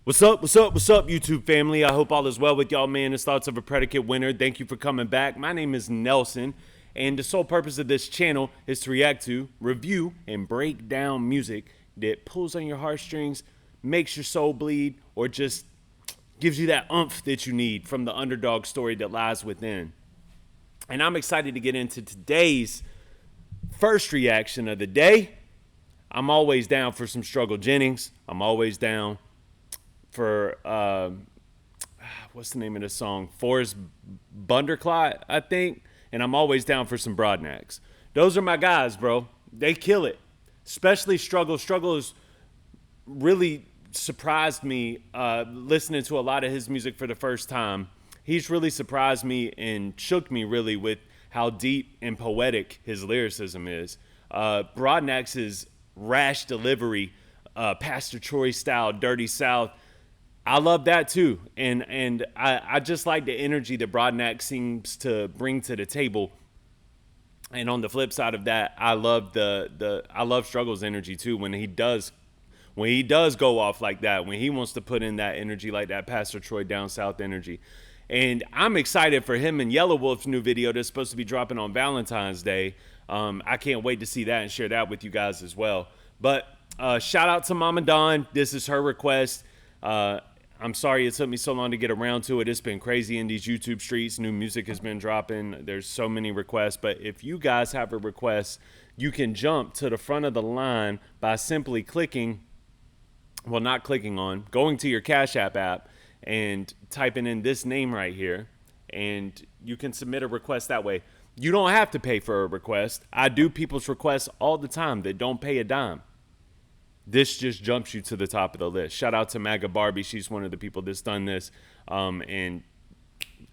What's up, YouTube family? I hope all is well with y'all, man. It's Thoughts of a Predicate Winner. Thank you for coming back. My name is Nelson, and the sole purpose of this channel is to react to, review, and break down music that pulls on your heartstrings, makes your soul bleed, or just gives you that oomph that you need from the underdog story that lies within. And I'm excited to get into today's first reaction of the day. I'm always down for some Struggle Jennings. I'm always down for what's the name of the song? Forrest Bondurant, I think. And I'm always down for some Brodnax. Those are my guys, bro. They kill it. Especially Struggle. Struggle has really surprised me listening to a lot of his music for the first time. He's really surprised me and shook me really with how deep and poetic his lyricism is. Brodnax's rash delivery, Pastor Troy style, Dirty South, I love that too, and I just like the energy that Brodnax seems to bring to the table. And on the flip side of that, I love I love Struggle's energy too when he does go off like that, when he wants to put in that energy like that Pastor Troy down south energy. And I'm excited for him and Yellow Wolf's new video that's supposed to be dropping on Valentine's Day. I can't wait to see that and share that with you guys as well. But shout out to Mama Dawn. This is her request. I'm sorry it took me so long to get around to it. It's been crazy in these YouTube streets. New music has been dropping. There's so many requests. But if you guys have a request, you can jump to the front of the line by simply clicking, well, not clicking on, going to your Cash app and typing in this name right here. And you can submit a request that way. You don't have to pay for a request. I do people's requests all the time that don't pay a dime. This just jumps you to the top of the list. Shout out to MAGA Barbie. She's one of the people that's done this. And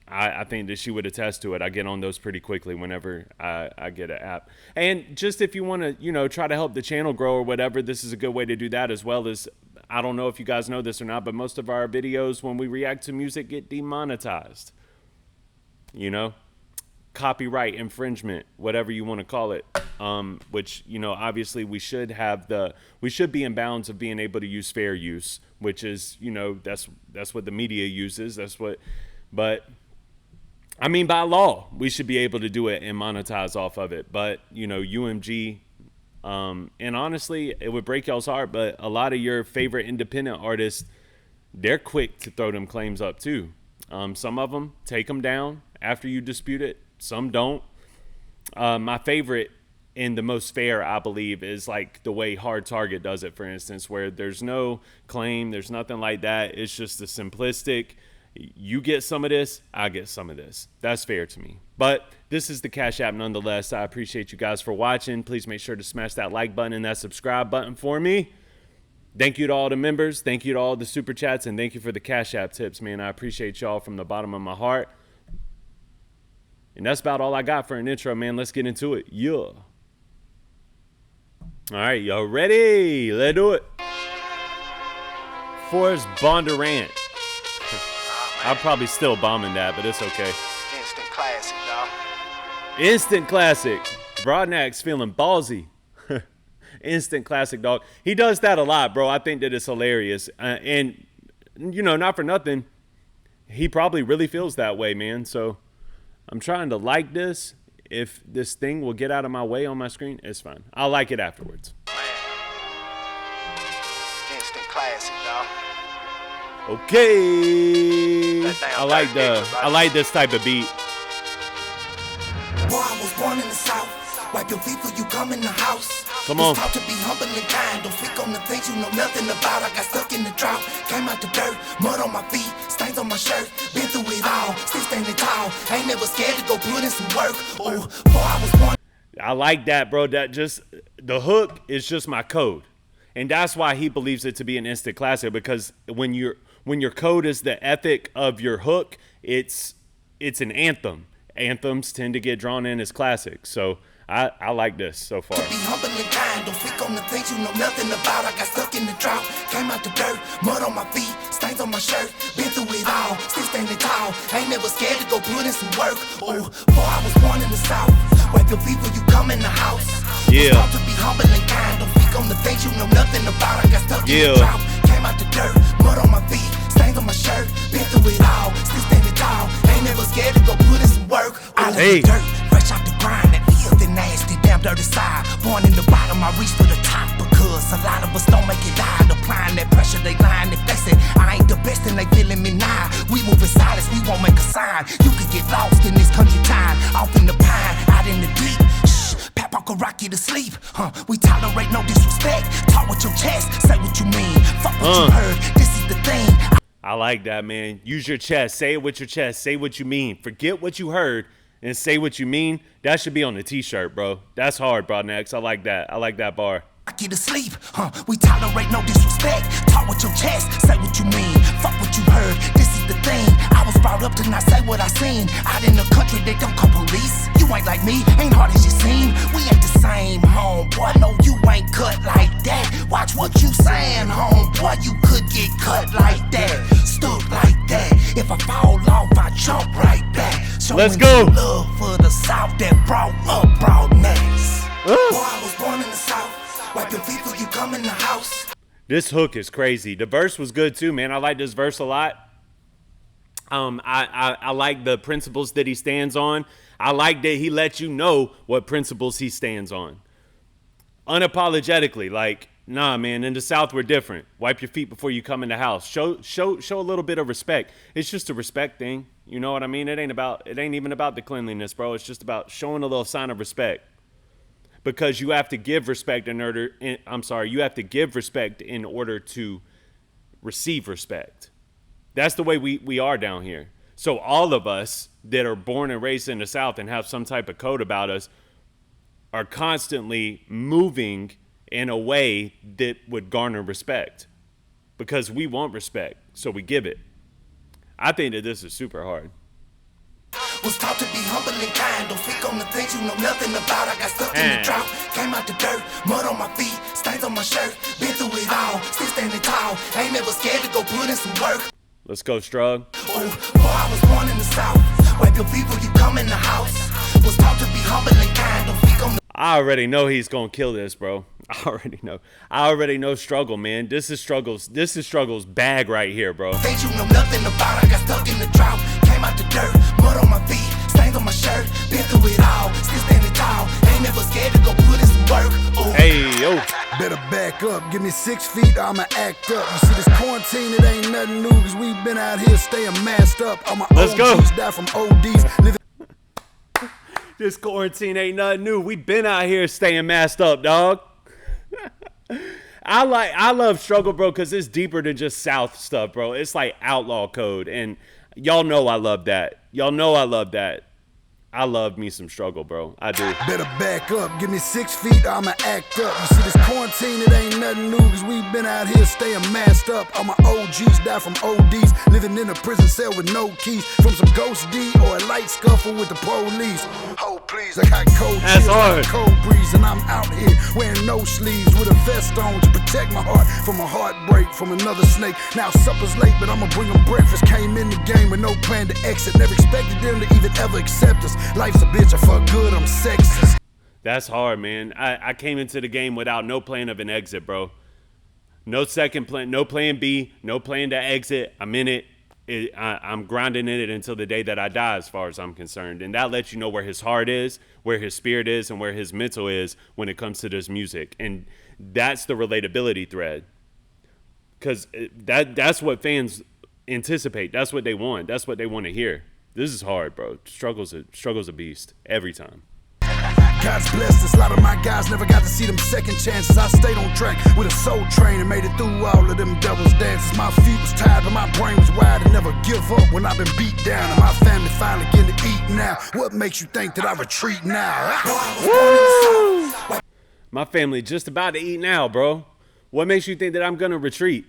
I think that she would attest to it. I get on those pretty quickly whenever I get an app. And just if you want to, try to help the channel grow or whatever, this is a good way to do that, as well as, I don't know if you guys know this or not, but most of our videos when we react to music get demonetized. Copyright infringement, whatever you want to call it, which obviously we should be in bounds of being able to use fair use, which is that's what the media uses, but I mean by law we should be able to do it and monetize off of it. But UMG, and honestly it would break y'all's heart, but a lot of your favorite independent artists, they're quick to throw them claims up too. Some of them take them down after you dispute it. Some don't. My favorite and the most fair, I believe, is like the way Hard Target does it, for instance, where there's no claim, there's nothing like that. It's just a simplistic, you get some of this, I get some of this. That's fair to me. But this is the Cash App nonetheless. I appreciate you guys for watching. Please make sure to smash that like button and that subscribe button for me. Thank you to all the members. Thank you to all the super chats. And thank you for the Cash App tips, man. I appreciate y'all from the bottom of my heart. And that's about all I got for an intro, man. Let's get into it. Yeah. All right, y'all ready? Let's do it. Forrest Bondurant. I'm probably still bombing that, but it's okay. Instant classic, dog. Instant classic. Brodnax feeling ballsy. Instant classic, dog. He does that a lot, bro. I think that it's hilarious. And, not for nothing, he probably really feels that way, man. So I'm trying to like this. If this thing will get out of my way on my screen, it's fine. I'll like it afterwards. Instant classic, dog. Okay. I like this type of beat. Boy, I was born in the South. Wipe your feet before you come in the house. Come on. It's taught to be humble and kind. Don't speak on the things you know nothing about. I got stuck in the drought. Came out the dirt. Mud on my feet. Stains on my shirt. Been through it all. Still standing tall. Ain't never scared to go put in some work. Oh, boy, I was born. I like that, bro. That just, the hook is just my code. And that's why he believes it to be an instant classic, because when your code is the ethic of your hook, it's an anthem. Anthems tend to get drawn in as classics. So I like this so far. Be humble and kind. Don't speak on the things you know nothing about. I got stuck in the drought. Came out the dirt. Mud on my feet. Stains on my shirt. Been through it all. Still standing tall. Ain't never scared to go put in some work. Oh, boy, I was born in the South. Wipe your feet before you come in the house. Yeah. Taught to be humble and kind. Don't speak on the things you know nothing about. I got stuck in the drought. Came out the dirt. Mud on my feet. in the dirt, fresh out the grind, that filthy, nasty, damn dirty side. Born in the bottom, I reach for the top because a lot of us don't make it out. Applying that pressure, they lying. If they say I ain't the best, then they feeling me now. We move in silence, we won't make a sign. You could get lost in this country time, off in the pine, out in the deep. Shh, Papa could rock you to sleep. We tolerate no disrespect. Talk with your chest, say what you mean. Fuck what you heard. This is the thing. I like that, man. Use your chest. Say it with your chest. Say what you mean. Forget what you heard and say what you mean. That should be on the t-shirt, bro. That's hard, Brodnax. I like that. I like that bar. Rock you to sleep. We tolerate no disrespect. Talk with your chest. Say what you mean. Fuck what you heard. This is the thing. I was brought up to not say what I seen. Out in the country, they don't call police. You ain't like me. Ain't hard as you seem. We ain't the same, homeboy. No, you ain't cut like that. Watch what you saying, homeboy. You could get cut like that. Stuck like that. If I fall off, I jump right back. Let's go. Love for the South that brought up Brodnax. Boy, I was born in the South. Wipe your feet before you come in the house. This hook is crazy. The verse was good too, man. I like this verse a lot. I like the principles that he stands on. I like that he lets you know what principles he stands on. Unapologetically, like, nah, man, in the South we're different. Wipe your feet before you come in the house. Show a little bit of respect. It's just a respect thing. You know what I mean? It ain't even about the cleanliness, bro. It's just about showing a little sign of respect. Because you have to give respect in order. You have to give respect in order to receive respect. That's the way we are down here. So all of us that are born and raised in the South and have some type of code about us are constantly moving in a way that would garner respect. Because we want respect, so we give it. I think that this is super hard. Was taught to be humble and kind. Don't speak on the things you know nothing about. I got stuck in the drought, came out the dirt, mud on my feet, stains on my shirt. Been through it all, still standing tall. Ain't never scared to go put in some work. Let's go, Strug. Oh, boy, I was born in the South. Wipe your feet before you come in the house. Was taught to be humble and kind. Don't speak on the. I already know he's gonna kill this, bro. I already know struggle, man. This is struggle's bag right here, bro. Things you know nothing about. I got stuck in the drought, came out the dirt, mud on my feet, stains on my shirt. Been through it all, still standing tall. Ain't never scared to go put in some work. Ooh. Hey, yo. Better back up, give me 6 feet, I'ma act up. You see this quarantine, it ain't nothing new, cause we been out here staying masked up. All my Let's OGs go. die from ODs. Living This quarantine ain't nothing new. We been out here staying masked up, dog. I love struggle, bro, because it's deeper than just South stuff, bro. It's like outlaw code, and y'all know I love that. Y'all know I love that. I love me some struggle, bro. I do. Better back up, give me 6 feet, I'ma act up. You see this quarantine, it ain't nothing new, cause we been out here staying masked up. All my OGs die from ODs, living in a prison cell with no keys. From some ghost D or a light scuffle with the police. Oh please, I got cold That's chills, hard. cold breeze, and I'm out here wearing no sleeves with a vest on to protect my heart from a heartbreak from another snake. Now supper's late, but I'ma bring them breakfast. Came in the game with no plan to exit, never expected them to even ever accept us. Life's a bitch, I fuck good, I'm sexist. That's hard, man. I came into the game without no plan of an exit, bro. No second plan, no plan B, no plan to exit. I'm in it. I'm grinding in it until the day that I die, as far as I'm concerned. And that lets you know where his heart is, where his spirit is, and where his mental is when it comes to this music. And that's the relatability thread. Because that's what fans anticipate. That's what they want. That's what they want to hear. This is hard, bro. Struggle's a beast every time. God's blessed us, a lot of my guys never got to see them second chances. I stayed on track with a soul train and made it through all of them devil's dances. My feet was tired, but my brain was wide and never give up when I've been beat down. And my family finally getting to eat now. What makes you think that I retreat now? Woo! My family just about to eat now, bro. What makes you think that I'm gonna retreat?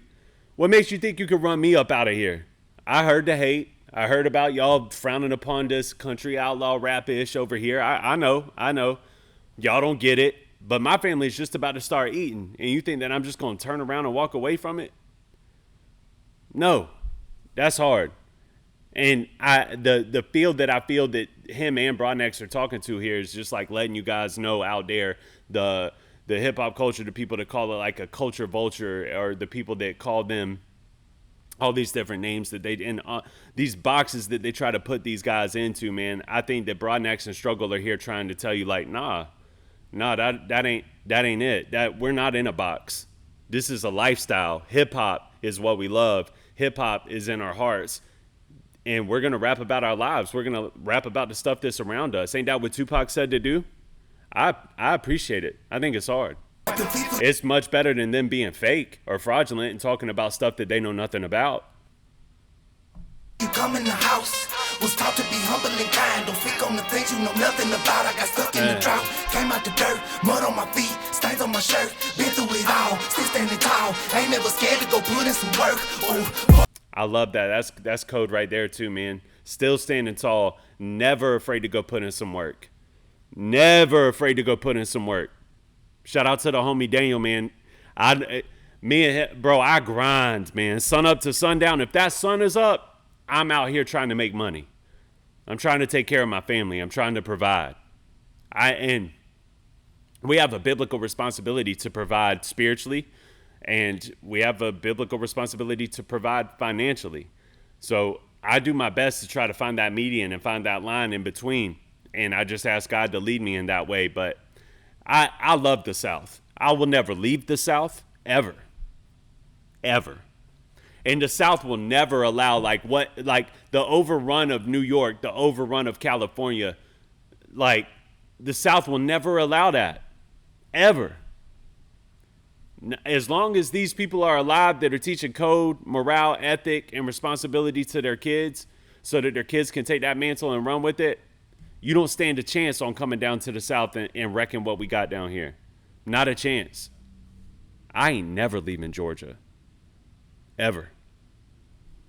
What makes you think you could run me up out of here? I heard the hate. I heard about y'all frowning upon this country outlaw rap-ish over here. I know. Y'all don't get it. But my family's just about to start eating. And you think that I'm just going to turn around and walk away from it? No. That's hard. And the field that I feel that him and Brodnax are talking to here is just like letting you guys know out there the hip-hop culture, the people that call it like a culture vulture, or the people that call them all these different names that they and these boxes that they try to put these guys into, man. I think that Brodnax and Struggle are here trying to tell you, like, nah, that ain't it. That we're not in a box. This is a lifestyle. Hip hop is what we love. Hip hop is in our hearts, and we're gonna rap about our lives. We're gonna rap about the stuff that's around us. Ain't that what Tupac said to do? I appreciate it. I think it's hard. It's much better than them being fake or fraudulent and talking about stuff that they know nothing about. You come in the house, was taught to be humble and kind. Don't freak on the things you know nothing about. I got stuck in the drought, came out the dirt, mud on my feet, stains on my shirt. Been through it all, still standing tall. Ain't never scared to go put in some work. Oh, I love that. That's code right there too, man. Still standing tall, never afraid to go put in some work. Never afraid to go put in some work. Shout out to the homie Daniel, man. I grind, man. Sun up to sundown. If that sun is up, I'm out here trying to make money. I'm trying to take care of my family. I'm trying to provide. And we have a biblical responsibility to provide spiritually, and we have a biblical responsibility to provide financially. So I do my best to try to find that median and find that line in between. And I just ask God to lead me in that way. But I love the South. I will never leave the South, ever. Ever. And the South will never allow like the overrun of New York, the overrun of California. Like, the South will never allow that. Ever. As long as these people are alive that are teaching code, morale, ethic, and responsibility to their kids so that their kids can take that mantle and run with it, you don't stand a chance on coming down to the South and wrecking what we got down here. Not a chance. I ain't never leaving Georgia. Ever.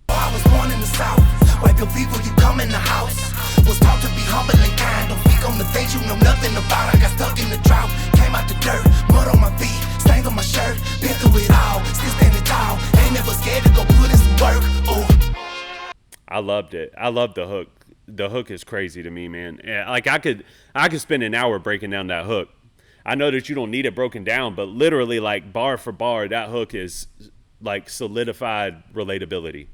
I was born in the South. Wipe your feet when you come in the house. Was taught to be humble and kind. Don't speak on the things you know nothing about. I got stuck in the drought. Came out the dirt. Mud on my feet. Stains on my shirt. Been through it all. Still standing tall. Ain't never scared to go put in some work. Ooh. I loved it. I love the hook. The hook is crazy to me, man. Like, I could spend an hour breaking down that hook. I know that you don't need it broken down, but literally, like, bar for bar, that hook is like solidified relatability.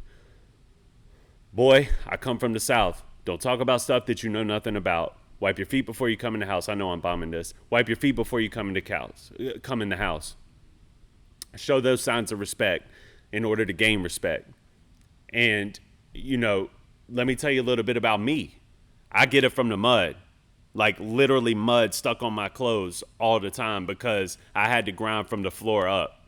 Boy, I come from the South. Don't talk about stuff that you know nothing about. Wipe your feet before you come in the house. I know I'm bombing this. Wipe your feet before you come in the house. Show those signs of respect in order to gain respect. And, you know, let me tell you a little bit about me. I get it from the mud. Like, literally mud stuck on my clothes all the time because I had to grind from the floor up.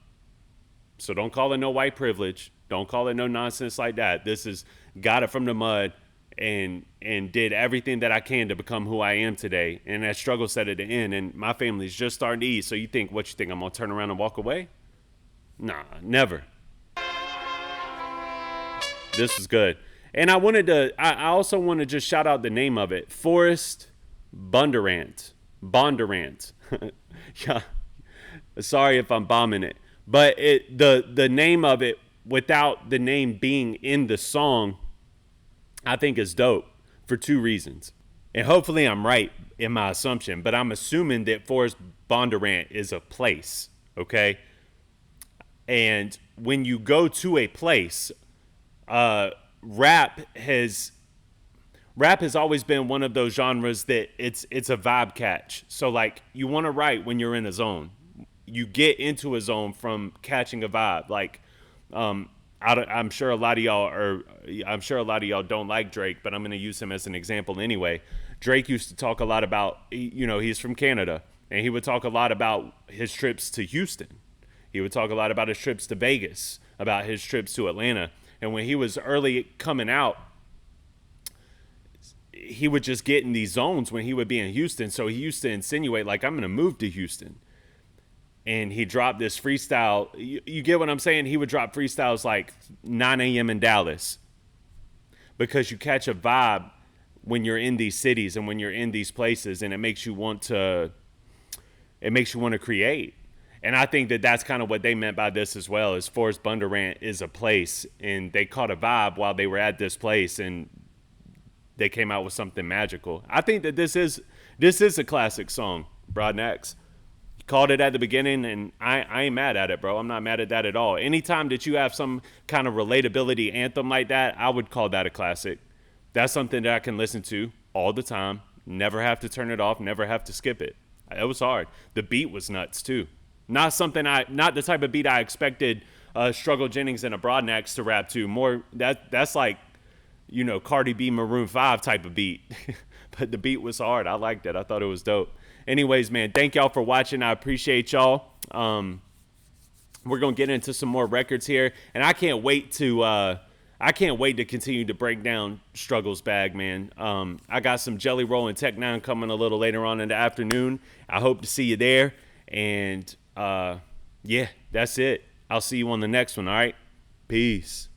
So don't call it no white privilege. Don't call it no nonsense like that. This is got it from the mud and did everything that I can to become who I am today. And that struggle set at the end. And my family's just starting to eat. So you think I'm going to turn around and walk away? Nah, never. This is good. And I also want to just shout out the name of it. Forrest Bondurant. Yeah. Sorry if I'm bombing it. But the name of it, without the name being in the song, I think is dope for two reasons. And hopefully I'm right in my assumption, but I'm assuming that Forrest Bondurant is a place, okay? And when you go to a place, rap has always been one of those genres that it's a vibe catch. So, like, you want to write when you're in a zone. You get into a zone from catching a vibe. Like, I'm sure a lot of y'all don't like Drake, but I'm going to use him as an example anyway. Drake used to talk a lot about, you know, he's from Canada, and he would talk a lot about his trips to Houston. He would talk a lot about his trips to Vegas, about his trips to Atlanta. And when he was early coming out, he would just get in these zones when he would be in Houston. So he used to insinuate, like, I'm going to move to Houston. And he dropped this freestyle. You get what I'm saying? He would drop freestyles like 9 a.m. in Dallas. Because you catch a vibe when you're in these cities and when you're in these places, and it makes you want to create. And I think that that's kind of what they meant by this as well, is Forrest Bondurant is a place, and they caught a vibe while they were at this place, and they came out with something magical. I think that this is a classic song, Brodnax. called it at the beginning, and I ain't mad at it, bro. I'm not mad at that at all. Anytime that you have some kind of relatability anthem like that, I would call that a classic. That's something that I can listen to all the time, never have to turn it off, never have to skip it. It was hard. The beat was nuts too. Not the type of beat I expected Struggle Jennings and a Brodnax to rap to. More that's like, you know, Cardi B Maroon 5 type of beat. But the beat was hard. I liked it. I thought it was dope. Anyways, man, thank y'all for watching. I appreciate y'all. We're gonna get into some more records here, and I can't wait to continue to break down Struggle's bag, man. I got some Jelly Roll and Tech 9 coming a little later on in the afternoon. I hope to see you there. And yeah, that's it. I'll see you on the next one. All right, peace.